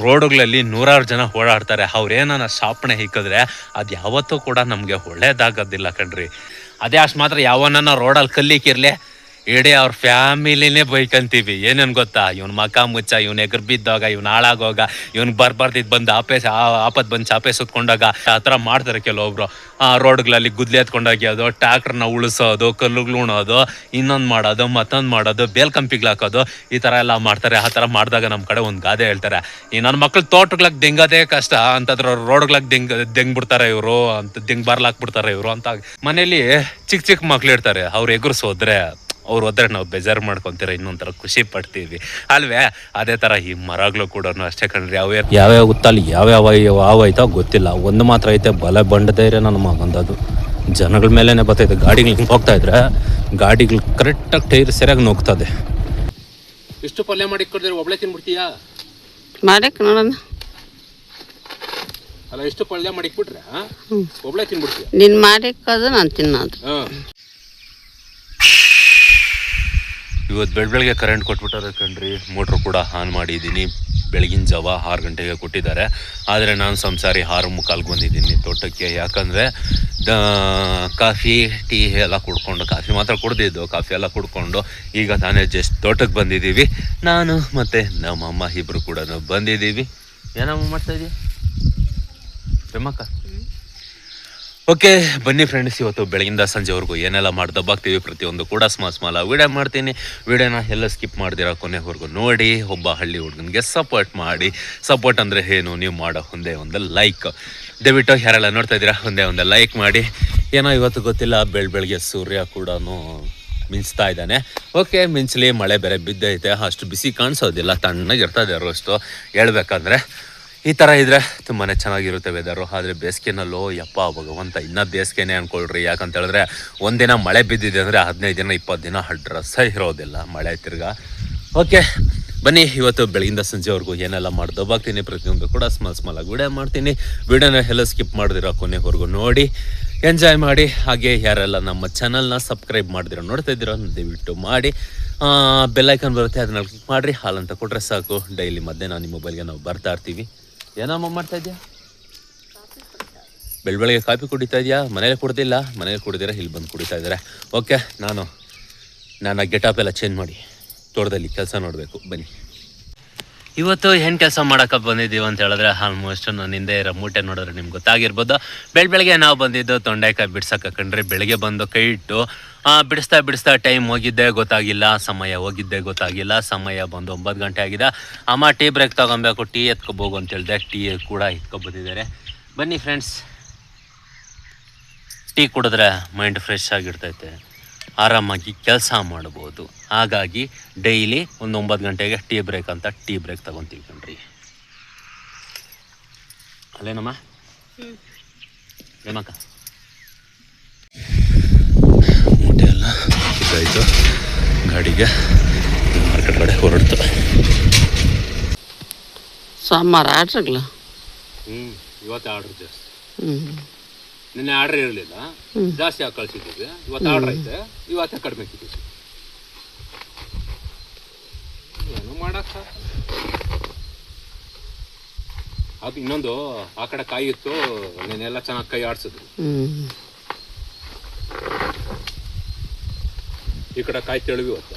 ರೋಡುಗಳಲ್ಲಿ ನೂರಾರು ಜನ ಓಡಾಡ್ತಾರೆ. ಅವ್ರೇನ ಶಾಪಣೆ ಹಿಕ್ಕಿದ್ರೆ ಅದು ಯಾವತ್ತೂ ಕೂಡ ನಮಗೆ ಒಳ್ಳೇದಾಗೋದಿಲ್ಲ ಕಣ್ರಿ. ಅದೇ ಅಷ್ಟು ಮಾತ್ರ ಯಾವನ್ನ ರೋಡಲ್ಲಿ ಕಲ್ಲಿಕ್ಕಿರ್ಲಿ ಇಡೀ ಅವ್ರ ಫ್ಯಾಮಿಲಿನೇ ಬೈಕಂತೀವಿ. ಏನೇನು ಗೊತ್ತಾ, ಇವ್ನ ಮಕ ಮುಚ್ಚ, ಇವ್ನ ಎಗರ್ ಬಿದ್ದೋಗ, ಇವ್ನ ಹಾಳಾಗೋಗ, ಇವ್ನಿಗೆ ಬರ್ಬಾರ್ದಿದ್ದು ಬಂದು ಆಪತ್ ಬಂದು ಚಾಪೆ ಸುತ್ಕೊಂಡಾಗ ಆ ಥರ ಮಾಡ್ತಾರೆ ಕೆಲವೊಬ್ರು. ರೋಡ್ಗಳಲ್ಲಿ ಗುದ್ಲಿ ಎತ್ಕೊಂಡೋಗಿ ಅದು ಟ್ಯಾಕ್ಟ್ರನ್ನ ಉಳಿಸೋದು, ಕಲ್ಲುಗಳು ಉಣೋದು, ಇನ್ನೊಂದು ಮಾಡೋದು, ಮತ್ತೊಂದು ಮಾಡೋದು, ಬೇಲ್ಕಂಪಿಗ್ಲು ಹಾಕೋದು, ಈ ಥರ ಎಲ್ಲ ಮಾಡ್ತಾರೆ. ಆ ಥರ ಮಾಡಿದಾಗ ನಮ್ಮ ಕಡೆ ಒಂದು ಗಾದೆ ಹೇಳ್ತಾರೆ, ಈ ನನ್ನ ಮಕ್ಳು ತೋಟಗಳಿಗೆ ದಿಂಗೋದೇ ಕಷ್ಟ ಅಂತಂದ್ರೆ ರೋಡ್ಗಳಿಗೆ ದಿಂಗ್ ಬಿಡ್ತಾರೆ ಇವರು ಅಂತ, ದಿಂಗ್ ಬರ್ಲಾಕ್ಬಿಡ್ತಾರೆ ಇವರು ಅಂತ. ಮನೇಲಿ ಚಿಕ್ಕ ಚಿಕ್ಕ ಮಕ್ಳು ಇರ್ತಾರೆ, ಅವ್ರು ಎಗುರಿಸೋದ್ರೆ ಅವ್ರು ಹೋದ್ರೆ ನಾವು ಬೇಜಾರು ಮಾಡ್ಕೊತೀರ, ಇನ್ನೊಂಥರ ಖುಷಿ ಪಡ್ತೀವಿ ಅಲ್ವೇ. ಅದೇ ಥರ ಈ ಮರಗಳು ಕೂಡ ಅಷ್ಟೇ ಕಣ್ರಿ. ಯಾವ್ಯಾವ ಹುತ್ತಲ್ಲಿ ಯಾವ್ಯಾವ ಐತೋ ಗೊತ್ತಿಲ್ಲ. ಒಂದು ಮಾತ್ರ ಐತೆ, ಬಲೆ ಬಂಡದೇ ಇರೋ ನನ್ನ ಮಗಂದದು ಜನಗಳ ಮೇಲೇ ಬರ್ತೈತೆ. ಗಾಡಿಗಳು ಹೋಗ್ತಾ ಇದ್ರೆ ಗಾಡಿಗಳು ಕರೆಕ್ಟಾಗಿ ಟೈರ್ ಸರಿಯಾಗಿ ನುಗ್ತದೆ. ಇಷ್ಟು ಪಲ್ಯ ಮಾಡಿ ಕೊಡ್ತೀರ, ಒಬ್ಳೆ ತಿನ್ಬಿಡ್ತೀಯಾ? ಮಾಡಕ್ಕೆ ನೋಡೋಣ. ಅಲ್ಲ, ಇಷ್ಟು ಪಲ್ಯ ಮಾಡಿಕ್ಬಿಟ್ರೆ ಒಬ್ಳೆ ತಿನ್ಬಿಡ್ತೀಯ? ನೀನು ಮಾಡಿಕ್ಕೋದು ನಾನು ತಿನ್ನೋದು. ಇವತ್ತು ಬೆಳಗ್ಗೆ ಕರೆಂಟ್ ಕೊಟ್ಬಿಟ್ಟಾರೆ ಕಣ್ರಿ. ಮೋಟ್ರು ಕೂಡ ಆನ್ ಮಾಡಿದ್ದೀನಿ. ಬೆಳಗಿನ ಜಾವ 6 ಗಂಟೆಗೆ ಕೊಟ್ಟಿದ್ದಾರೆ. ಆದರೆ ನಾನು ಸಂಸಾರಿ 6:45 ಬಂದಿದ್ದೀನಿ ತೋಟಕ್ಕೆ. ಯಾಕಂದರೆ ಕಾಫಿ ಟೀ ಎಲ್ಲ ಕುಡ್ಕೊಂಡು, ಕಾಫಿ ಮಾತ್ರ ಕುಡ್ದಿದ್ದು, ಕಾಫಿ ಎಲ್ಲ ಕುಡ್ಕೊಂಡು ಈಗ ತಾನೇ ಜಸ್ಟ್ ತೋಟಕ್ಕೆ ಬಂದಿದ್ದೀವಿ. ನಾನು ಮತ್ತು ನಮ್ಮಮ್ಮ ಇಬ್ಬರು ಕೂಡ ಬಂದಿದ್ದೀವಿ. ಏನಮ್ಮ ಮಾಡ್ತಾಯಿದ್ದೀವಿ ಬೆಮ್ಮಕ್ಕ? ಓಕೆ ಬನ್ನಿ ಫ್ರೆಂಡ್ಸ್, ಇವತ್ತು ಬೆಳಗಿಂದ ಸಂಜೆವರೆಗೂ ಏನೆಲ್ಲ ಮಾಡಿ ದಬ್ಬಾಗ್ತೀವಿ ಪ್ರತಿಯೊಂದು ಕೂಡ ಸ್ಮಾಲ್ ವಿಡಿಯೋ ಮಾಡ್ತೀನಿ. ವಿಡಿಯೋನ ಎಲ್ಲ ಸ್ಕಿಪ್ ಮಾಡ್ದಿರೋ ಕೊನೆವರೆಗೂ ನೋಡಿ. ಒಬ್ಬ ಹಳ್ಳಿ ಹುಡುಗನಿಗೆ ಸಪೋರ್ಟ್ ಮಾಡಿ. ಸಪೋರ್ಟ್ ಅಂದರೆ ಏನು, ನೀವು ಮಾಡೋ ಒಂದೇ ಒಂದು ಲೈಕ್. ದಯವಿಟ್ಟು ಯಾರೆಲ್ಲ ನೋಡ್ತಾ ಇದ್ದೀರಾ ಒಂದೇ ಒಂದು ಲೈಕ್ ಮಾಡಿ. ಏನೋ ಇವತ್ತು ಗೊತ್ತಿಲ್ಲ, ಬೆಳಗ್ಗೆ ಸೂರ್ಯ ಕೂಡ ಮಿಂಚ್ತಾ ಇದ್ದಾನೆ. ಓಕೆ, ಮಿಂಚಲಿ, ಮಳೆ ಬೇರೆ ಬಿದ್ದೈತೆ, ಅಷ್ಟು ಬಿಸಿ ಕಾಣಿಸೋದಿಲ್ಲ, ತಣ್ಣಗಿರ್ತದೆ ಅಷ್ಟು ಹೇಳ್ಬೇಕಂದ್ರೆ. ಈ ಥರ ಇದ್ದರೆ ತುಂಬಾ ಚೆನ್ನಾಗಿರುತ್ತೆ ವೆದರು. ಆದರೆ ಬೇಸಿಗೆನಲ್ಲೋ ಯಪ್ಪ ಭಗವಂತ, ಇನ್ನೂ ಬೇಸಿಗೆನೇ ಅಂದ್ಕೊಳ್ರಿ. ಯಾಕಂತ ಹೇಳಿದ್ರೆ ಒಂದಿನ ಮಳೆ ಬಿದ್ದಿದೆ ಅಂದರೆ 15 ದಿನ 20 ದಿನ ಡ್ರೆಸ್ ಇರೋದಿಲ್ಲ ಮಳೆ ತಿರ್ಗಾ. ಓಕೆ ಬನ್ನಿ, ಇವತ್ತು ಬೆಳಗಿಂದ ಸಂಜೆವರೆಗೂ ಏನೆಲ್ಲ ಮಾಡಿ ದಬ್ಬಾಗ್ತೀನಿ ಪ್ರತಿಯೊಂದು ಕೂಡ ಸ್ಮಾಲ್ ವಿಡಿಯೋ ಮಾಡ್ತೀನಿ. ವಿಡಿಯೋನ ಎಲ್ಲ ಸ್ಕಿಪ್ ಮಾಡಿದಿರೋ ಕೊನೆವರೆಗೂ ನೋಡಿ, ಎಂಜಾಯ್ ಮಾಡಿ. ಹಾಗೆ ಯಾರೆಲ್ಲ ನಮ್ಮ ಚಾನಲ್ನ ಸಬ್ಸ್ಕ್ರೈಬ್ ಮಾಡಿದಿರೋ ನೋಡ್ತಾ ಇದ್ದೀರೋ ದಯವಿಟ್ಟು ಮಾಡಿ. ಬೆಲ್ಲೈಕನ್ ಬರುತ್ತೆ, ಅದನ್ನ ಕ್ಲಿಕ್ ಮಾಡಿರಿ. ಹಾಲಂತ ಕೊಟ್ಟರೆ ಸಾಕು, ಡೈಲಿ ಮಧ್ಯಾಹ್ನ ನಿಮ್ಮ ಮೊಬೈಲ್ಗೆ ನಾವು ಬರ್ತಾ ಇರ್ತೀವಿ. ಏನಮ್ಮ ಮಾಡ್ತಾ ಇದೆಯಾ? ಬೆಳಗ್ಗೆ ಕಾಫಿ ಕುಡಿತಾ ಇದೆಯಾ? ಮನೇಲಿ ಕುಡ್ದಿಲ್ಲ, ಮನೇಲಿ ಕುಡಿದಿರ ಇಲ್ಲಿ ಬಂದು ಕುಡಿತಾ ಇದ್ದಾರೆ. ಓಕೆ, ನಾನು ಗೆಟಪ್ ಎಲ್ಲ ಚೇಂಜ್ ಮಾಡಿ ತೋಟದಲ್ಲಿ ಕೆಲಸ ನೋಡಬೇಕು. ಬನ್ನಿ, ಇವತ್ತು ಏನು ಕೆಲಸ ಮಾಡೋಕೆ ಬಂದಿದ್ದೀವಿ ಅಂತ ಹೇಳಿದ್ರೆ, ಆಲ್ಮೋಸ್ಟ್ ನಾನು ಹಿಂದೆ ಇರೋ ಮೂಟೆ ನೋಡಿದ್ರೆ ನಿಮ್ಗೆ ಗೊತ್ತಾಗಿರ್ಬೋದು. ಬೆಳಗ್ಗೆ ನಾವು ಬಂದಿದ್ದು ತೊಂಡೆಕಾಯಿ ಬಿಡ್ಸಕ್ಕೆ ಕಂಡ್ರಿ. ಬೆಳಗ್ಗೆ ಬಂದು ಕೈ ಇಟ್ಟು ಬಿಡಿಸ್ತಾ ಟೈಮ್ ಹೋಗಿದ್ದೇ ಗೊತ್ತಾಗಿಲ್ಲ, ಸಮಯ ಹೋಗಿದ್ದೇ ಗೊತ್ತಾಗಿಲ್ಲ. ಸಮಯ ಬಂದು 9 ಗಂಟೆ ಆಗಿದೆ. ಅಮ್ಮ ಟೀ ಬ್ರೇಕ್ ತೊಗೊಬೇಕು, ಟೀ ಎತ್ಕೊಬೋಗು ಅಂತ ಹೇಳಿದೆ. ಟೀ ಕೂಡ ಎತ್ಕೊಬಂದಿದ್ದಾರೆ. ಬನ್ನಿ ಫ್ರೆಂಡ್ಸ್, ಟೀ ಕುಡಿದ್ರೆ ಮೈಂಡ್ ಫ್ರೆಶ್ ಆಗಿರ್ತೈತೆ, ಆರಾಮಾಗಿ ಕೆಲಸ ಮಾಡ್ಬೋದು. ಹಾಗಾಗಿ ಡೈಲಿ ಒಂದು 9 ಗಂಟೆಗೆ ಟೀ ಬ್ರೇಕ್ ಅಂತ ಟೀ ಬ್ರೇಕ್ ತೊಗೊತೀವಿ ಕಣ್ರಿ. ಅಲ್ಲೇನಮ್ಮ ಏನಕ್ಕ? ಮೂಟೆ ಎಲ್ಲ ಇದಾಯಿತು, ಗಾಡಿಗೆ ಮಾರ್ಕೆಟ್ ಕಡೆ ಹೊರಡ್ತು. ಸೋಮವಾರ ಆರ್ಡ್ರಲ್ಲ? ಇವತ್ತು ಆರ್ಡ್ರ್ ಜಾಸ್ತಿ. ನಿನ್ನೆ ಆರ್ಡ್ರ್ ಇರಲಿಲ್ಲ, ಜಾಸ್ತಿ ಆಗಿ ಕಳಿಸಿದ್ದೀವಿ. ಇವತ್ತು ಆರ್ಡ್ರ್ ಐತೆ, ಇವತ್ತೇ ಕಡಿಮೆ ಕಿತ್ತು. ಏನು ಮಾಡಕ್ಕ, ಅದು ಇನ್ನೊಂದು ಆ ಕಡೆ ಕಾಯಿ ಇತ್ತು, ನೆನ್ನೆಲ್ಲ ಚೆನ್ನಾಗಿ ಕೈ ಆಡ್ಸಿದ್ರು. ಈ ಕಡೆ ಕಾಯಿ ತೆಳುವಿ ಹೊತ್ತ.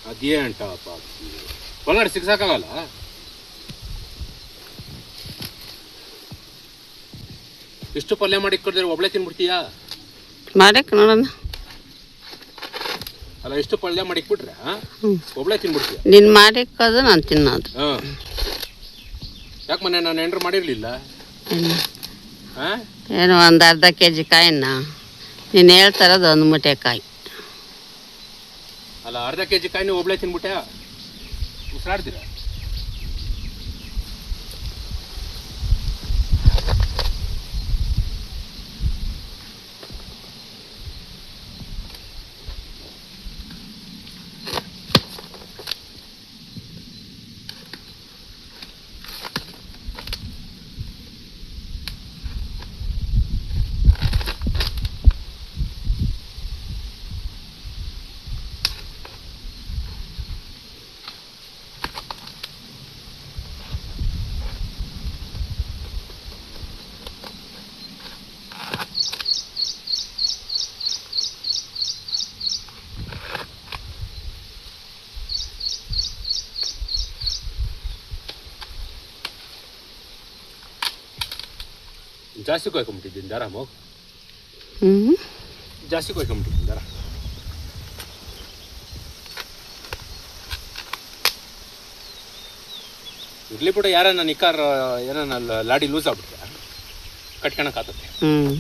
ಅದೇಂಟಪ್ಪ, ಒಳಗಡೆ ಸಿಕ್ಸಾಕಾಗಲ್ಲ. ಇಷ್ಟು ಪಲ್ಯ ಮಾಡಿ ಕೊಡ್ತೀರ, ಒಬ್ಳೆ ತಿನ್ಬಿಡ್ತೀಯಾ? ಮಾಡಕ್ಕೆ ನೋಡೋಣ. ಅಲ್ಲ, ಇಷ್ಟು ಪಲ್ಯ ಮಾಡಿಕ್ಬಿಟ್ರೆ ಒಬ್ಳೆ ತಿನ್ಬಿಡ್ತೀಯ? ನೀನು ಮಾಡಿಕ್ಕೋದು ನಾನು ತಿನ್ನೋದು. ಯಾಕೆ ಮನೆ ನಾನು ಎಂಟ್ರ್ ಮಾಡಿರಲಿಲ್ಲ? ಏನು ಒಂದು ಅರ್ಧ kg ಕಾಯಿನ ನೀನು ಹೇಳ್ತಾರದು 1 ಮೂಟೆ ಕಾಯಿ. ಅಲ್ಲ, ಅರ್ಧ kg ಕಾಯಿ ನೀವು ಒಬ್ಳೆ ತಿನ್ಬಿಟ್ಟೆ ಉಸಿರಾಡ್ತೀರ? ಜಾಸ್ತಿ ಕೊಯ್ಕೊಂಬಿಟ್ಟಿದ್ದೀನಿ ದಾರ ಮಗು, ಹ್ಞೂ ಜಾಸ್ತಿ ಕೊಯ್ಕೊಂಬಿಟ್ಟಿದ್ದೀನಿ ದಾರ. ಇರ್ಲಿ ಬಿಡು, ಯಾರನ್ನ ನಿಕ್ಕಾರ್ ಏನನ್ನ ಲಾಡಿ ಲೂಸ್ ಆಗ್ಬಿಡುತ್ತೆ, ಕಟ್ಕೊಳಕ್ಕಾಗುತ್ತೆ. ಹ್ಞೂ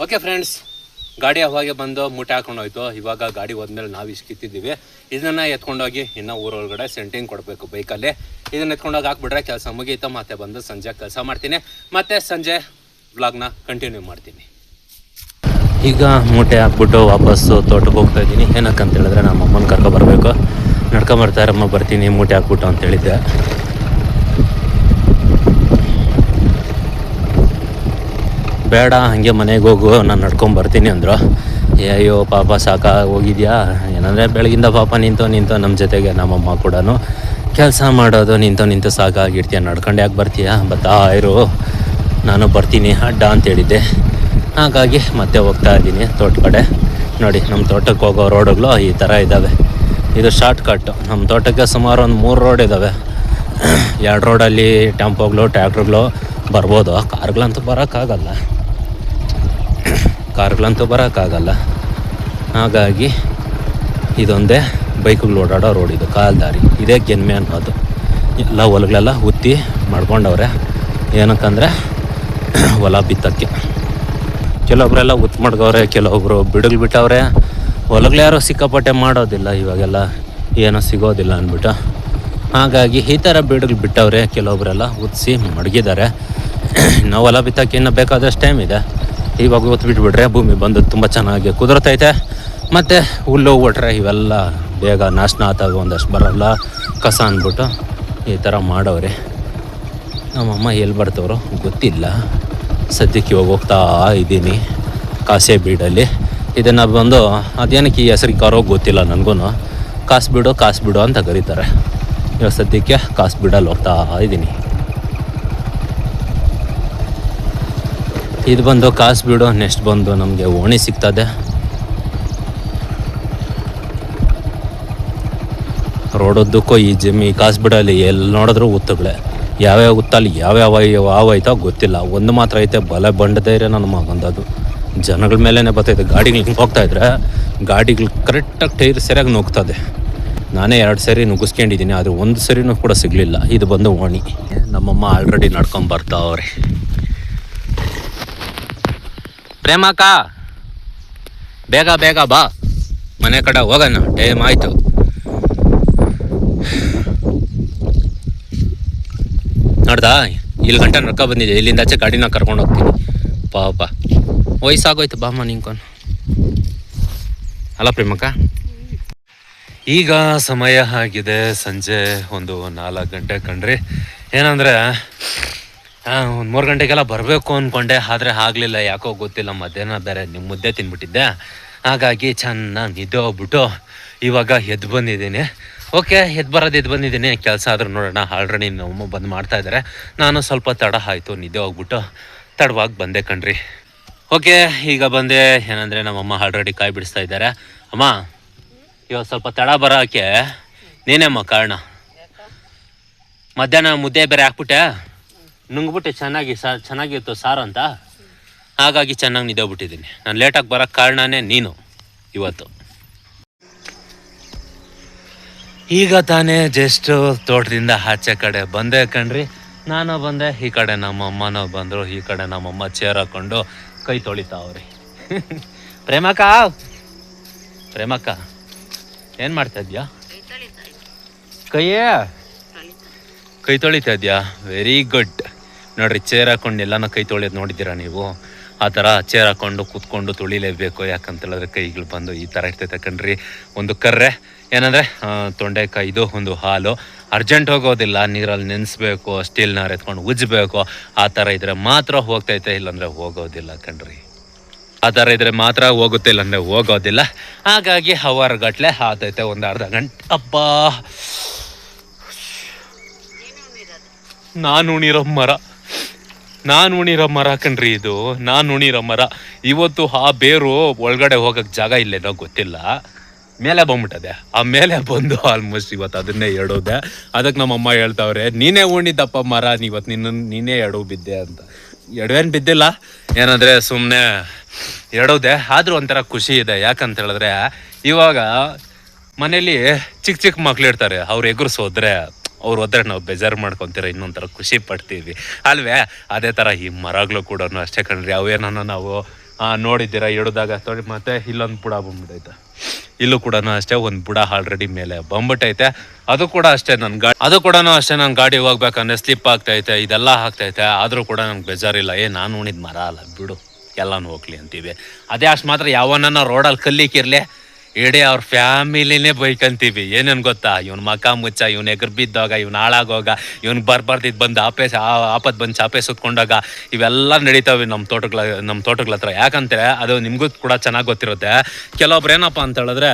ಓಕೆ ಫ್ರೆಂಡ್ಸ್, ಗಾಡಿ ಅವಾಗೆ ಬಂದು ಮೂಟೆ ಹಾಕೊಂಡು ಹೋಯ್ತು. ಇವಾಗ ಗಾಡಿ ಹೋದ್ಮೇಲೆ ನಾವು ಇಷ್ಟು ಕಿತ್ತಿದ್ದೀವಿ. ಇದನ್ನು ಎತ್ಕೊಂಡೋಗಿ ಇನ್ನೂ ಊರೊಳಗಡೆ ಸೆಂಟಿಂಗ್ ಕೊಡಬೇಕು ಬೈಕಲ್ಲಿ. ಇದನ್ನು ಎತ್ಕೊಂಡೋಗಿ ಹಾಕ್ಬಿಟ್ರೆ ಕೆಲಸ ಮುಗೀತು. ಮತ್ತೆ ಬಂದು ಸಂಜೆ ಕೆಲಸ ಮಾಡ್ತೀನಿ, ಮತ್ತೆ ಸಂಜೆ ವ್ಲಾಗ್ನ ಕಂಟಿನ್ಯೂ ಮಾಡ್ತೀನಿ. ಈಗ ಮೂಟೆ ಹಾಕ್ಬಿಟ್ಟು ವಾಪಸ್ಸು ತೋಟಕ್ಕೆ ಹೋಗ್ತಾ ಇದ್ದೀನಿ. ಏನಕ್ಕಂತ ಹೇಳಿದ್ರೆ ನಮ್ಮ ಅಮ್ಮನ ಕರ್ಕೊಬರ್ಬೇಕು. ನಡ್ಕೊಂಬರ್ತಾರಮ್ಮ, ಬರ್ತೀನಿ ಮೂಟೆ ಹಾಕ್ಬಿಟ್ಟು ಅಂತ ಹೇಳಿದ್ದೆ. ಬೇಡ ಹಾಗೆ ಮನೆಗೆ ಹೋಗು, ನಾನು ನಡ್ಕೊಂಬರ್ತೀನಿ ಅಂದರು. ಅಯ್ಯೋ ಪಾಪ ಸಾಕ ಹೋಗಿದ್ಯಾ, ಏನಂದರೆ ಬೆಳಗಿಂದ ಪಾಪ ನಿಂತು ನಮ್ಮ ಜೊತೆಗೆ ನಮ್ಮಮ್ಮ ಕೂಡ ಕೆಲಸ ಮಾಡೋದು ನಿಂತು ಸಾಕಾಗಿರ್ತೀಯ, ನಡ್ಕೊಂಡು ಯಾಕೆ ಬರ್ತೀಯ, ಬತ್ತಾ ಇರು, ನಾನು ಬರ್ತೀನಿ ಅಡ್ಡ ಅಂತೇಳಿದ್ದೆ. ಹಾಗಾಗಿ ಮತ್ತೆ ಹೋಗ್ತಾ ಇದ್ದೀನಿ ತೋಟ ಕಡೆ. ನೋಡಿ, ನಮ್ಮ ತೋಟಕ್ಕೆ ಹೋಗೋ ರೋಡುಗಳು ಈ ಥರ ಇದ್ದಾವೆ. ಇದು ಶಾರ್ಟ್ ಕಟ್ಟು. ನಮ್ಮ ತೋಟಕ್ಕೆ ಸುಮಾರು ಒಂದು 3 ರೋಡ್ ಇದ್ದಾವೆ. 2 ರೋಡಲ್ಲಿ ಟೆಂಪೋಗಳು ಟ್ಯಾಕ್ಟ್ರುಗಳು ಬರ್ಬೋದು, ಕಾರ್ಗಳಂತೂ ಬರೋಕ್ಕಾಗಲ್ಲ. ಹಾಗಾಗಿ ಇದೊಂದೇ ಬೈಕ್ಗಳು ಓಡಾಡೋ ರೋಡ್, ಇದು ಕಾಲ್ದಾರಿ. ಇದೇ ಗೆನ್ಮೆ ಅನ್ನೋದು. ಎಲ್ಲ ಹೊಲಗಳೆಲ್ಲ ಉತ್ತಿ ಮಾಡ್ಕೊಂಡವ್ರೆ. ಏನಕ್ಕಂದರೆ ಹೊಲ ಬಿತ್ತಕ್ಕೆ. ಕೆಲವೊಬ್ಬರೆಲ್ಲ ಉತ್ತು ಮಾಡ್ಕವ್ರೆ, ಕೆಲವೊಬ್ಬರು ಬಿಡುಗಳು ಬಿಟ್ಟವ್ರೆ. ಹೊಲಗಳು ಯಾರೋ ಸಿಕ್ಕಾಪಟ್ಟೆ ಮಾಡೋದಿಲ್ಲ ಇವಾಗೆಲ್ಲ, ಏನೋ ಸಿಗೋದಿಲ್ಲ ಅಂದ್ಬಿಟ್ಟು. ಹಾಗಾಗಿ ಈ ಥರ ಬಿಡುಗಳು ಬಿಟ್ಟವ್ರೆ. ಕೆಲವೊಬ್ಬರೆಲ್ಲ ಉತ್ಸಿ ಮಡಗಿದ್ದಾರೆ. ಇನ್ನು ಹೊಲ ಬಿತ್ತಕ್ಕೆ ಇನ್ನೂ ಬೇಕಾದಷ್ಟು ಟೈಮ್ ಇದೆ. ಇವಾಗ ಒತ್ತು ಬಿಟ್ಬಿಟ್ರೆ ಭೂಮಿ ಬಂದು ತುಂಬ ಚೆನ್ನಾಗಿ ಕುದುರ್ತೈತೆ. ಮತ್ತು ಹುಲ್ಲು ಬಿಟ್ರೆ ಇವೆಲ್ಲ ಬೇಗ ನಾಶನ ಆತಾಗ ಒಂದಷ್ಟು ಬರೋಲ್ಲ, ಕಸ ಅಂದ್ಬಿಟ್ಟು ಈ ಥರ ಮಾಡವ್ರೆ. ನಮ್ಮಮ್ಮ ಎಲ್ಲಿ ಬರ್ತವ್ರು ಗೊತ್ತಿಲ್ಲ. ಸದ್ಯಕ್ಕೆ ಇವಾಗ ಹೋಗ್ತಾ ಇದ್ದೀನಿ ಕಾಸೆ ಬೀಡಲ್ಲಿ. ಇದನ್ನು ಬಂದು ಅದೇನಕ್ಕೆ ಈ ಹೆಸರಿಗೆ ಕರೋ ಗೊತ್ತಿಲ್ಲ ನನಗೂ. ಕಾಸು ಬಿಡು ಅಂತ ಕರೀತಾರೆ. ಇವಾಗ ಸದ್ಯಕ್ಕೆ ಕಾಸು ಬೀಡಲ್ಲಿ ಹೋಗ್ತಾ ಇದ್ದೀನಿ. ಇದು ಬಂದು ಕಾಸು ಬಿಡು. ನೆಕ್ಸ್ಟ್ ಬಂದು ನಮಗೆ ಓಣಿ ಸಿಗ್ತದೆ. ರೋಡದ್ದಕ್ಕೂ ಈ ಕಾಸು ಬಿಡಲ್ಲಿ ಎಲ್ಲಿ ನೋಡಿದ್ರು ಉತ್ತುಗಳೇ. ಯಾವ್ಯಾವ ಉತ್ತಲ್ಲಿ ಯಾವ್ಯಾವ ಐತೋ ಗೊತ್ತಿಲ್ಲ. ಒಂದು ಮಾತ್ರ ಐತೆ, ಬಲೆ ಬಂಡದೇ ನನ್ನ ಮಗಂದದು. ಜನಗಳ ಮೇಲೇ ಬರ್ತೈತೆ. ಗಾಡಿಗಳು ಹಿಂಗೆ ಹೋಗ್ತಾಯಿದ್ರೆ ಗಾಡಿಗಳು ಕರೆಕ್ಟಾಗಿ ಟೈರ್ ಸರಿಯಾಗಿ ನುಗ್ತದೆ. ನಾನೇ 2 ಸರಿ ನುಗ್ಗಿಸ್ಕೊಂಡಿದ್ದೀನಿ, ಆದರೆ ಒಂದು ಸರಿನೂ ಕೂಡ ಸಿಗಲಿಲ್ಲ. ಇದು ಬಂದು ಓಣಿ. ನಮ್ಮಮ್ಮ ಆಲ್ರೆಡಿ ನಡ್ಕೊಂಡು ಬರ್ತಾವ್ರೆ. ಪ್ರೇಮಕ್ಕ, ಬೇಗ ಬಾ, ಮನೆ ಕಡೆ ಹೋಗೋಣ, ಟೈಮ್ ಆಯಿತು. ನೋಡ್ದಾ, ಇಲ್ಲಿ ಗಂಟೆ ನಡ್ಕೊ ಬಂದಿದೆ. ಇಲ್ಲಿಂದ ಆಚೆ ಗಾಡಿನ ಕರ್ಕೊಂಡು ಹೋಗ್ತೀನಿ. ಪಾಪ ವಯಸ್ಸಾಗೋಯ್ತು, ಬಾಮ್ಮ ನಿಂಕೊಂಡು. ಅಲ್ಲ ಪ್ರೇಮಕ್ಕ, ಈಗ ಸಮಯ ಆಗಿದೆ ಸಂಜೆ ಒಂದು 4 ಗಂಟೆ ಕಣ್ರಿ. ಏನಂದರೆ ಒಂದು 3 ಗಂಟೆಗೆಲ್ಲ ಬರಬೇಕು ಅಂದ್ಕೊಂಡೆ, ಆದರೆ ಆಗಲಿಲ್ಲ. ಯಾಕೋ ಗೊತ್ತಿಲ್ಲ, ಮಧ್ಯಾಹ್ನ ಬೇರೆ ನಿಮ್ಮ ಮುದ್ದೆ ತಿನ್ಬಿಟ್ಟಿದ್ದೆ. ಹಾಗಾಗಿ ಚೆನ್ನಾಗಿ ನಿದ್ದೆ ಹೋಗ್ಬಿಟ್ಟು ಇವಾಗ ಎದ್ದು ಬಂದಿದ್ದೀನಿ. ಓಕೆ, ಎದ್ದು ಬಂದಿದ್ದೀನಿ. ಕೆಲಸ ಆದರೂ ನೋಡೋಣ. ಆಲ್ರೆಡಿ ನಮ್ಮಮ್ಮ ಬಂದು ಮಾಡ್ತಾಯಿದ್ದಾರೆ. ನಾನು ಸ್ವಲ್ಪ ತಡ ಆಯಿತು, ನಿದ್ದೆ ಹೋಗ್ಬಿಟ್ಟು ತಡವಾಗಿ ಬಂದೆ ಕಣ್ರಿ. ಓಕೆ, ಈಗ ಬಂದೆ. ಏನಂದರೆ ನಮ್ಮಮ್ಮ ಆಲ್ರೆಡಿ ಕಾಯಿ ಬಿಡಿಸ್ತಾ ಇದ್ದಾರೆ. ಅಮ್ಮ, ಇವಾಗ ಸ್ವಲ್ಪ ತಡ ಬರೋಕ್ಕೆ ನೀನೇಮ್ಮ ಕಾರಣ. ಮಧ್ಯಾಹ್ನ ಮುದ್ದೆ ಬೇರೆ ಹಾಕ್ಬಿಟ್ಟೆ, ನುಂಗ್ಬಿಟ್ಟೆ ಚೆನ್ನಾಗಿತ್ತು ಸಾರು ಅಂತ. ಹಾಗಾಗಿ ಚೆನ್ನಾಗಿ ನಿದ್ದೆ ಹೋಗ್ಬಿಟ್ಟಿದ್ದೀನಿ. ನಾನು ಲೇಟಾಗಿ ಬರೋಕ್ಕೆ ಕಾರಣನೇ ನೀನು ಇವತ್ತು. ಈಗ ತಾನೇ ಜಸ್ಟ್ ತೋಟದಿಂದ ಆಚೆ ಕಡೆ ಬಂದೆ ಕಣ್ರಿ. ನಾನು ಬಂದೆ, ಈ ಕಡೆ ನಮ್ಮ ಅಮ್ಮನೂ ಬಂದರು. ಈ ಕಡೆ ನಮ್ಮಮ್ಮ ಚೇರ್ ಹಾಕೊಂಡು ಕೈ ತೊಳಿತಾವ್ರಿ. ಪ್ರೇಮಕ್ಕ, ಪ್ರೇಮಕ್ಕ ಏನು ಮಾಡ್ತಾ ಇದ್ಯಾ? ಕೈ ತೊಳಿತಾ ಇದೆಯಾ? Very good. ನೋಡ್ರಿ, ಚೇರ್ ಹಾಕೊಂಡು ಎಲ್ಲನೂ ಕೈ ತೊಳೆಯೋದು ನೋಡಿದ್ದೀರಾ ನೀವು? ಆ ಥರ ಚೇರ್ ಹಾಕ್ಕೊಂಡು ಕೂತ್ಕೊಂಡು ತೊಳಿಲೇಬೇಕು. ಯಾಕಂತೇಳಿದ್ರೆ ಕೈಗಳು ಬಂದು ಈ ಥರ ಇರ್ತೈತೆ ಕಣ್ರಿ. ಒಂದು ಕರ್ರೆ ಏನಂದರೆ ತೊಂಡೆಕಾಯ್ದು ಒಂದು ಹಾಲು ಅರ್ಜೆಂಟ್ ಹೋಗೋದಿಲ್ಲ, ನೀರಲ್ಲಿ ನೆನೆಸ್ಬೇಕು, ಸ್ಟೀಲ್ ನಾರು ಎತ್ಕೊಂಡು ಉಜ್ಜಬೇಕು. ಆ ಥರ ಇದ್ರೆ ಮಾತ್ರ ಹೋಗ್ತೈತೆ, ಇಲ್ಲಾಂದರೆ ಹೋಗೋದಿಲ್ಲ ಕಣ್ರಿ. ಆ ಥರ ಇದ್ರೆ ಮಾತ್ರ ಹೋಗುತ್ತೆ, ಇಲ್ಲಾಂದರೆ ಹೋಗೋದಿಲ್ಲ. ಹಾಗಾಗಿ ಅವರ್ ಗಟ್ಲೆ ಆತೈತೆ, ಒಂದು ಅರ್ಧ ಗಂಟೆ. ಅಬ್ಬಾ, ನಾನು ಉಣಿರೋ ಮರ ಕಣ್ರಿ ಇದು. ನಾನು ಉಣಿರೋ ಮರ. ಇವತ್ತು ಆ ಬೇರು ಒಳಗಡೆ ಹೋಗಕ್ಕೆ ಜಾಗ ಇಲ್ಲೇನೋ ಗೊತ್ತಿಲ್ಲ, ಮೇಲೆ ಬಂದ್ಬಿಟ್ಟದೆ. ಆ ಮೇಲೆ ಬಂದು ಆಲ್ಮೋಸ್ಟ್ ಇವತ್ತು ಅದನ್ನೇ ಎಡೋದೆ. ಅದಕ್ಕೆ ನಮ್ಮಮ್ಮ ಹೇಳ್ತಾವ್ರೆ, ನೀನೇ ಉಣಿದಪ್ಪ ಮರ, ಇವತ್ತು ನೀನೇ ಎಡವು ಬಿದ್ದೆ ಅಂತ. ಎಡವೇನು ಬಿದ್ದಿಲ್ಲ, ಏನಂದರೆ ಸುಮ್ಮನೆ ಎಡೋದೆ. ಆದರೂ ಒಂಥರ ಖುಷಿ ಇದೆ. ಯಾಕಂತ ಹೇಳಿದ್ರೆ ಇವಾಗ ಮನೇಲಿ ಚಿಕ್ಕ ಚಿಕ್ಕ ಮಕ್ಳು ಇರ್ತಾರೆ, ಅವ್ರು ಎಗುರಿಸೋದ್ರೆ ಅವ್ರು ಹೋದ್ರೆ ನಾವು ಬೇಜಾರು ಮಾಡ್ಕೊತೀರ, ಇನ್ನೊಂಥರ ಖುಷಿ ಪಡ್ತೀವಿ ಅಲ್ವೇ? ಅದೇ ಥರ ಈ ಮರಗಳು ಕೂಡ ಅಷ್ಟೇ ಕಣ್ರಿ. ಅವೇನನ್ನ ನಾವು ನೋಡಿದ್ದೀರಾ ಹಿಡಿದಾಗ ಮತ್ತೆ ಇಲ್ಲೊಂದು ಬುಡ ಬಂದ್ಬಿಟ್ಟೈತೆ. ಇಲ್ಲೂ ಕೂಡ ಅಷ್ಟೇ ಒಂದು ಬುಡ ಆಲ್ರೆಡಿ ಮೇಲೆ ಬಂದ್ಬಿಟ್ಟೈತೆ. ಅದು ಕೂಡ ಅಷ್ಟೇ ನನ್ನ ಗಾಡಿ ಹೋಗ್ಬೇಕಂದ್ರೆ ಸ್ಲಿಪ್ ಆಗ್ತೈತೆ, ಇದೆಲ್ಲ ಆಗ್ತೈತೆ. ಆದರೂ ಕೂಡ ನಂಗೆ ಬೇಜಾರಿಲ್ಲ. ನಾನು ಉಣಿದ ಮರ ಅಲ್ಲ ಬಿಡು, ಎಲ್ಲನೂ ಹೋಗ್ಲಿ ಅಂತೀವಿ. ಅದೇ ಅಷ್ಟು ಮಾತ್ರ ಯಾವನ್ನ ರೋಡಲ್ಲಿ ಕಲ್ಲಿಕ್ಕಿರ್ಲಿ, ಇಡೀ ಅವ್ರ ಫ್ಯಾಮಿಲಿನೇ ಬೈಕಂತೀವಿ. ಏನೇನು ಗೊತ್ತಾ, ಇವ್ನ ಮಕ ಮುಚ್ಚ, ಇವ್ನ ಎಗರ್ ಬಿದ್ದಾಗ, ಇವ್ನ ಹಾಳಾಗೋಗ, ಇವ್ನ ಬರ್ಬಾರ್ದಿದ್ದು ಬಂದು ಆಪತ್ ಬಂದು ಚಾಪೆ ಸುತ್ಕೊಂಡಾಗ, ಇವೆಲ್ಲ ನಡೀತಾವೆ ನಮ್ಮ ತೋಟಗಳ ಹತ್ರ. ಯಾಕಂದರೆ ಅದು ನಿಮಗೂ ಕೂಡ ಚೆನ್ನಾಗಿ ಗೊತ್ತಿರುತ್ತೆ. ಕೆಲವೊಬ್ರು ಏನಪ್ಪ ಅಂತ ಹೇಳಿದ್ರೆ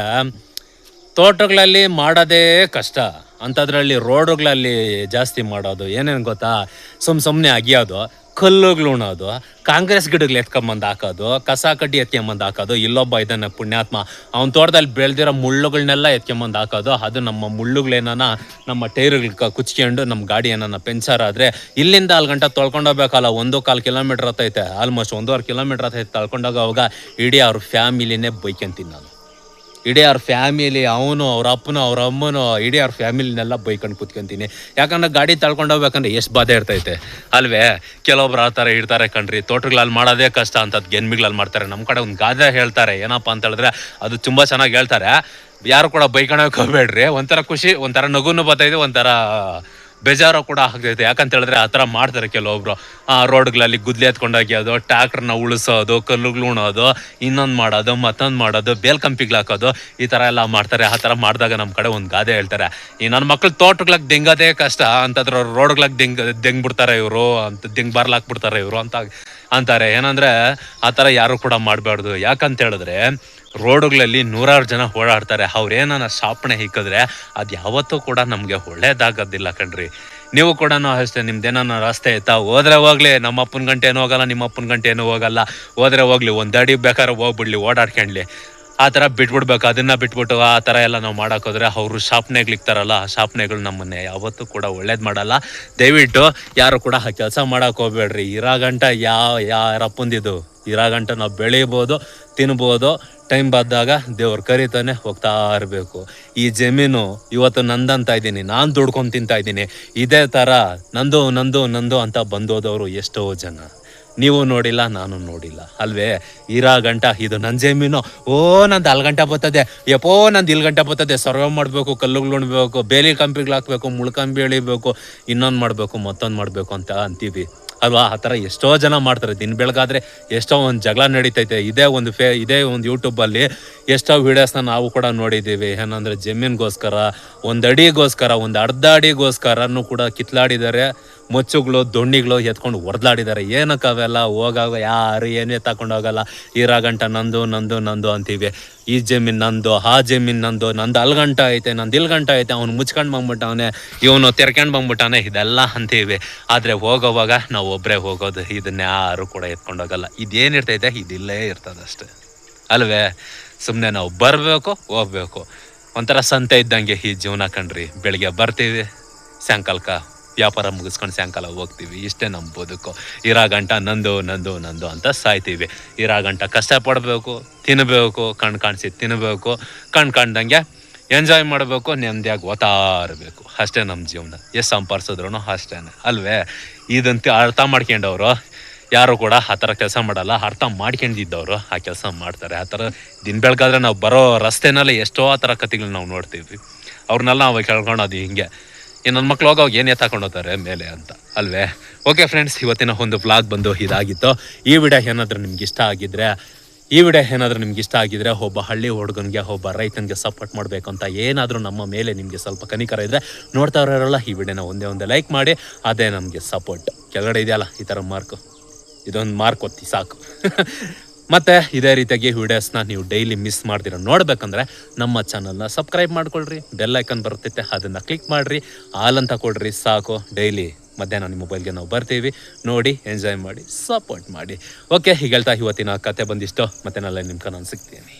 ತೋಟಗಳಲ್ಲಿ ಮಾಡೋದೇ ಕಷ್ಟ, ಅಂಥದ್ರಲ್ಲಿ ರೋಡುಗಳಲ್ಲಿ ಜಾಸ್ತಿ ಮಾಡೋದು. ಏನೇನು ಗೊತ್ತಾ, ಸುಮ್ಮನೆ ಅಗಿಯೋದು, ಕಲ್ಲುಗಳು ಉಣೋದು, ಕಾಂಗ್ರೆಸ್ ಗಿಡಗಳು ಎತ್ಕೊಂಬಂದು ಹಾಕೋದು, ಕಸ ಕಡ್ಡಿ ಎತ್ಕೊಂಬಂದು ಹಾಕೋದು. ಇಲ್ಲೊಬ್ಬ ಇದನ್ನು ಪುಣ್ಯಾತ್ಮ, ಅವನ ತೋಟದಲ್ಲಿ ಬೆಳೆದಿರೋ ಮುಳ್ಳುಗಳನ್ನೆಲ್ಲ ಎತ್ಕೊಂಬಂದು ಹಾಕೋದು. ಅದು ನಮ್ಮ ಮುಳ್ಳುಗಳೇನ ನಮ್ಮ ಟೈರ್ಗಳಿಗೆ ಕುಚ್ಕೊಂಡು ನಮ್ಮ ಗಾಡಿ ಏನಾನ ಪೆಂಚರ್ ಆದರೆ ಇಲ್ಲಿಂದ 4 ಗಂಟೆ ತೊಳ್ಕೊಂಡೋಗ್ಬೇಕಲ್ಲ. 1.25 ಕಿಲೋಮೀಟ್ರ್ ಹತ್ತೈತೆ, ಆಲ್ಮೋಸ್ಟ್ 1.5 ಕಿಲೋಮೀಟ್ರ್ ಹತ್ತೈತೆ. ತೊಳ್ಕೊಂಡೋಗೋವಾಗ ಇಡೀ ಅವ್ರ ಫ್ಯಾಮಿಲಿನೇ ಬೈಕಂತೀನಿ ನಾನು. ಇಡೀ ಅವ್ರ ಫ್ಯಾಮಿಲಿ, ಅವನು, ಅವ್ರ ಅಪ್ಪನು, ಅವ್ರ ಅಮ್ಮನು, ಇಡೀ ಅವ್ರ ಫ್ಯಾಮಿಲಿನೆಲ್ಲ ಬೈಕೊಂಡು ಕೂತ್ಕೊಂತೀನಿ. ಯಾಕಂದ್ರೆ ಗಾಡಿ ತಳ್ಕೊಂಡು ಹೋಗ್ಬೇಕಂದ್ರೆ ಎಷ್ಟು ಬಾಧೆ ಇರ್ತೈತೆ ಅಲ್ವೇ? ಕೆಲವೊಬ್ರು ಆ ಥರ ಇರ್ತಾರೆ ಕಣ್ರಿ, ತೋಟಗಳಲ್ಲಿ ಮಾಡೋದೇ ಕಷ್ಟ ಅಂತದ್ದು ಗೆನ್ಮಿಗಳಲ್ಲಿ ಮಾಡ್ತಾರೆ. ನಮ್ಮ ಕಡೆ ಒಂದು ಗಾದೆ ಹೇಳ್ತಾರೆ, ಏನಪ್ಪ ಅಂತ ಹೇಳಿದ್ರೆ ಅದು ತುಂಬ ಚೆನ್ನಾಗಿ ಹೇಳ್ತಾರೆ. ಯಾರು ಕೂಡ ಬೈಕೊಳಕ್ಕೆ ಹೋಗ್ಬೇಡ್ರಿ, ಒಂಥರ ಖುಷಿ, ಒಂಥರ ನಗುನು ಬರ್ತೈತೆ, ಒಂಥರ ಬೇಜಾರು ಕೂಡ ಆಗ್ತೈತೆ. ಯಾಕಂತ ಹೇಳಿದ್ರೆ ಆ ಥರ ಮಾಡ್ತಾರೆ ಕೆಲವೊಬ್ರು. ರೋಡ್ಗಳಲ್ಲಿ ಗುದ್ಲಿ ಎತ್ಕೊಂಡೋಗ್ಯೋದು, ಟ್ಯಾಕ್ಟ್ರನ್ನ ಉಳಿಸೋದು, ಕಲ್ಲುಗಳು ಉಣೋದು, ಇನ್ನೊಂದು ಮಾಡೋದು, ಮತ್ತೊಂದು ಮಾಡೋದು, ಬೇಲ್ ಕಂಪಿಗಳು ಹಾಕೋದು, ಈ ಥರ ಎಲ್ಲ ಮಾಡ್ತಾರೆ. ಆ ಥರ ಮಾಡಿದಾಗ ನಮ್ಮ ಕಡೆ ಒಂದು ಗಾದೆ ಹೇಳ್ತಾರೆ, ಈ ನನ್ನ ಮಕ್ಳು ತೋಟಗಳಿಗೆ ದಿಂಗೋದೇ ಕಷ್ಟ, ಅಂತಂದ್ರೆ ರೋಡ್ಗಳಿಗೆ ದಿಂಗ್ಬಿಡ್ತಾರೆ ಇವರು ಅಂತ, ಬಾರ್ಲಾಕ್ಬಿಡ್ತಾರೆ ಇವರು ಅಂತ ಅಂತಾರೆ. ಏನಂದರೆ ಆ ಥರ ಯಾರು ಕೂಡ ಮಾಡಬಾರ್ದು. ಯಾಕಂತ ಹೇಳಿದ್ರೆ ರೋಡುಗಳಲ್ಲಿ 100 ಜನ ಓಡಾಡ್ತಾರೆ. ಅವ್ರೇನ ಶಾಪಣೆ ಹಿಕ್ಕಿದ್ರೆ ಅದು ಯಾವತ್ತೂ ಕೂಡ ನಮಗೆ ಒಳ್ಳೇದಾಗೋದಿಲ್ಲ ಕಣ್ರಿ. ನೀವು ಕೂಡ ಅಷ್ಟೇ, ನಿಮ್ದೇನ ರಸ್ತೆ ಐತಾ, ಹೋದ್ರೆ ಹೋಗ್ಲಿ, ನಮ್ಮ ಅಪ್ಪನ ಗಂಟೆ ಏನೂ ಹೋಗಲ್ಲ, ನಿಮ್ಮ ಅಪ್ಪನ ಗಂಟೆ ಏನೂ ಹೋಗಲ್ಲ, ಹೋದ್ರೆ ಹೋಗ್ಲಿ, ಒಂದು ಅಡಿ ಬೇಕಾದ್ರೆ ಹೋಗ್ಬಿಡ್ಲಿ, ಓಡಾಡ್ಕೊಂಡ್ಲಿ, ಆ ಥರ ಬಿಟ್ಬಿಡ್ಬೇಕು. ಅದನ್ನು ಬಿಟ್ಬಿಟ್ಟು ಆ ಥರ ಎಲ್ಲ ನಾವು ಮಾಡೋಕ್ಕೋದ್ರೆ ಅವರು ಶಾಪನೆಗಳಿಕ್ತಾರಲ್ಲ, ಆ ಶಾಪನೆಗಳು ನಮ್ಮನ್ನೇ ಯಾವತ್ತೂ ಕೂಡ ಒಳ್ಳೇದು ಮಾಡಲ್ಲ. ದಯವಿಟ್ಟು ಯಾರು ಕೂಡ ಆ ಕೆಲಸ ಮಾಡೋಕೆ ಹೋಗ್ಬೇಡ್ರಿ. ಇರಾಗಂಟ ಯಾರಪ್ಪಂದಿದ್ದು, ಇರಾಗಂಟ ನಾವು ಬೆಳಿಬೋದು, ತಿನ್ಬೋದು, ಟೈಮ್ ಬಂದಾಗ ದೇವ್ರು ಕರಿತಾನೆ ಹೋಗ್ತಾ ಇರಬೇಕು. ಈ ಜಮೀನು ಇವತ್ತು ನಂದಂತ ಇದ್ದೀನಿ, ನಾನು ದುಡ್ಕೊಂಡು ತಿಂತಾ ಇದ್ದೀನಿ. ಇದೇ ಥರ ನಂದು ಅಂತ ಬಂದೋದವರು ಎಷ್ಟೋ ಜನ ನೀವು ನೋಡಿಲ್ಲ, ನಾನು ನೋಡಿಲ್ಲ ಅಲ್ವೇ? ಗಂಟ ಇದು ನನ್ನ ಜಮೀನು, ನಂದು 4 ಗಂಟೆ ಬರ್ತದೆ, ನಂದು 1 ಗಂಟೆ ಬರ್ತದೆ, ಸರ್ವೆ ಮಾಡಬೇಕು, ಕಲ್ಲುಗಳು ಉಣ್ಬೇಕು, ಬೇಲಿ ಕಂಪಿಗಳು ಹಾಕ್ಬೇಕು, ಮುಳ್ಕಂಬಿ ಎಳಿಬೇಕು, ಇನ್ನೊಂದು ಮಾಡಬೇಕು, ಮತ್ತೊಂದು ಮಾಡಬೇಕು ಅಂತ ಅಂತೀವಿ ಅಲ್ವಾ? ಆ ಥರ ಎಷ್ಟೋ ಜನ ಮಾಡ್ತಾರೆ. ದಿನ ಬೆಳಗಾದ್ರೆ ಎಷ್ಟೋ ಒಂದು ಜಗಳ ನಡೀತೈತೆ. ಇದೇ ಒಂದು ಯೂಟ್ಯೂಬಲ್ಲಿ ಎಷ್ಟೋ ವೀಡಿಯೋಸ್ನ ನಾವು ಕೂಡ ನೋಡಿದ್ದೀವಿ. ಏನಂದರೆ ಜಮೀನಿಗೋಸ್ಕರ, ಒಂದು ಅಡಿಗೋಸ್ಕರ, ಒಂದು ಅರ್ಧ ಅಡಿಗೋಸ್ಕರನೂ ಕೂಡ ಕಿತ್ಲಾಡಿದ್ದಾರೆ. ಮೊಚ್ಚುಗಳು, ದೊಣ್ಣಿಗಳು ಎತ್ಕೊಂಡು ಹೊಡೆದಾಡಿದ್ದಾರೆ. ಏನಕ್ಕೆ ಅವೆಲ್ಲ? ಹೋಗಾಗ ಯಾರು ಏನೇ ತಗೊಂಡು ಹೋಗಲ್ಲ. ಗಂಟ ನಂದು ಅಂತೀವಿ. ಈ ಜಮೀನು ನಂದು, ಆ ಜಮೀನು ನಂದು 4 ಗಂಟೆ ಐತೆ, ನಂದು 1 ಗಂಟೆ ಐತೆ, ಅವ್ನು ಮುಚ್ಕೊಂಡು ಬಂದ್ಬಿಟ್ಟವನೆ, ಇವನು ತೆರ್ಕೊಂಡು ಬಂದ್ಬಿಟ್ಟವನೆ, ಇದೆಲ್ಲ ಅಂತೀವಿ. ಆದರೆ ಹೋಗೋವಾಗ ನಾವು ಒಬ್ಬರೇ ಹೋಗೋದು, ಇದನ್ನ ಯಾರು ಕೂಡ ಎತ್ಕೊಂಡೋಗಲ್ಲ. ಇದೇನಿರ್ತೈತೆ ಇದಿಲ್ಲೇ ಇರ್ತದಷ್ಟೆ ಅಲ್ವೇ? ಸುಮ್ಮನೆ ನಾವು ಬರಬೇಕು, ಹೋಗ್ಬೇಕು. ಒಂಥರ ಸಂತೆ ಇದ್ದಂಗೆ ಈ ಜೀವನ ಕಣ್ರಿ. ಬೆಳಿಗ್ಗೆ ಬರ್ತೀವಿ, ಸಾಯಂಕಾಲಕ್ಕೆ ವ್ಯಾಪಾರ ಮುಗಿಸ್ಕೊಂಡು ಸಾಯಂಕಾಲ ಹೋಗ್ತೀವಿ. ಇಷ್ಟೇ ನಮ್ಮ ಬದುಕು. ಗಂಟ ನಂದು ಅಂತ ಸಾಯ್ತೀವಿ. ಗಂಟ ಕಷ್ಟಪಡಬೇಕು, ತಿನ್ನಬೇಕು, ಕಣ್ಣು ಕಾಣಿಸಿ ತಿನ್ನಬೇಕು, ಕಣ್ಣು ಕಾಣ್ದಂಗೆ ಎಂಜಾಯ್ ಮಾಡಬೇಕು, ನೆಮ್ಮದಿಯಾಗಿ ಓದ್ತಾ ಇರಬೇಕು. ಅಷ್ಟೇ ನಮ್ಮ ಜೀವನ. ಎಷ್ಟು ಸಂಪಾದಿಸಿದ್ರು ಅಷ್ಟೇ ಅಲ್ವೇ? ಇದಂತೂ ಅರ್ಥ ಮಾಡ್ಕೊಂಡವರು ಯಾರು ಕೂಡ ಆ ಥರ ಕೆಲಸ ಮಾಡಲ್ಲ. ಅರ್ಥ ಮಾಡ್ಕೊಂಡಿದ್ದವರು ಆ ಕೆಲಸ ಮಾಡ್ತಾರೆ. ಆ ಥರ ದಿನ ಬೆಳಗಾದ್ರೆ ನಾವು ಬರೋ ರಸ್ತೆನಲ್ಲಿ ಎಷ್ಟೋ ಆ ಥರ ಕಥೆಗಳು ನಾವು ನೋಡ್ತೀವಿ. ಅವ್ರನ್ನೆಲ್ಲ ನಾವು ಕೇಳ್ಕೊಳೋದು ಹಿಂಗೆ, ನನ್ನ ಮಕ್ಳು ಹೋಗೋವಾಗ ಏನು ಎತ್ತಾಕೊಂಡು ಹೋಗ್ತಾರೆ ಮೇಲೆ ಅಂತ ಅಲ್ವೇ? ಓಕೆ ಫ್ರೆಂಡ್ಸ್, ಇವತ್ತಿನ ಒಂದು ವ್ಲಾಗ್ ಬಂದು ಇದಾಗಿತ್ತು. ಈ ವಿಡಿಯೋ ಏನಾದರೂ ನಿಮ್ಗೆ ಇಷ್ಟ ಆಗಿದ್ರೆ ಒಬ್ಬ ಹಳ್ಳಿ ಹುಡುಗನಿಗೆ, ಒಬ್ಬ ರೈತನಿಗೆ ಸಪೋರ್ಟ್ ಮಾಡಬೇಕು ಅಂತ ಏನಾದರೂ ನಮ್ಮ ಮೇಲೆ ನಿಮಗೆ ಸ್ವಲ್ಪ ಕನಿಕರ ಇದ್ದರೆ ನೋಡ್ತಾ ಇರೋರಲ್ಲ ಈ ವಿಡಿಯೋನ ಒಂದೇ ಲೈಕ್ ಮಾಡಿ. ಅದೇ ನಮಗೆ ಸಪೋರ್ಟ್. ಕೆಳಗಡೆ ಇದೆಯಲ್ಲ ಈ ಥರ ಮಾರ್ಕು, ಇದೊಂದು ಮಾರ್ಕ್ ಒತ್ತಿ ಸಾಕು. ಮತ್ತು ಇದೇ ರೀತಿಯಾಗಿ ವಿಡಿಯೋಸ್ನ ನೀವು ಡೈಲಿ ಮಿಸ್ ಮಾಡ್ತೀರ ನೋಡ್ಬೇಕಂದ್ರೆ ನಮ್ಮ ಚಾನಲ್ನ ಸಬ್ಸ್ಕ್ರೈಬ್ ಮಾಡ್ಕೊಳ್ರಿ. ಬೆಲ್ ಐಕನ್ ಬರ್ತೈತೆ, ಅದನ್ನು ಕ್ಲಿಕ್ ಮಾಡಿರಿ, ಆಲ್ ಅಂತ ಕೊಡ್ರಿ ಸಾಕು. ಡೈಲಿ ಮಧ್ಯಾಹ್ನ ನಿಮ್ಮ ಮೊಬೈಲ್ಗೆ ನಾವು ಬರ್ತೀವಿ, ನೋಡಿ ಎಂಜಾಯ್ ಮಾಡಿ, ಸಪೋರ್ಟ್ ಮಾಡಿ. ಓಕೆ, ಹೀಗೆ ಹೇಳ್ತಾ ಇವತ್ತಿನ ಕತೆ ಬಂದಿಷ್ಟು. ಮತ್ತೆ ನಾಳೆ ನಿಮ್ಮ ನಾನು ಸಿಗ್ತೀನಿ.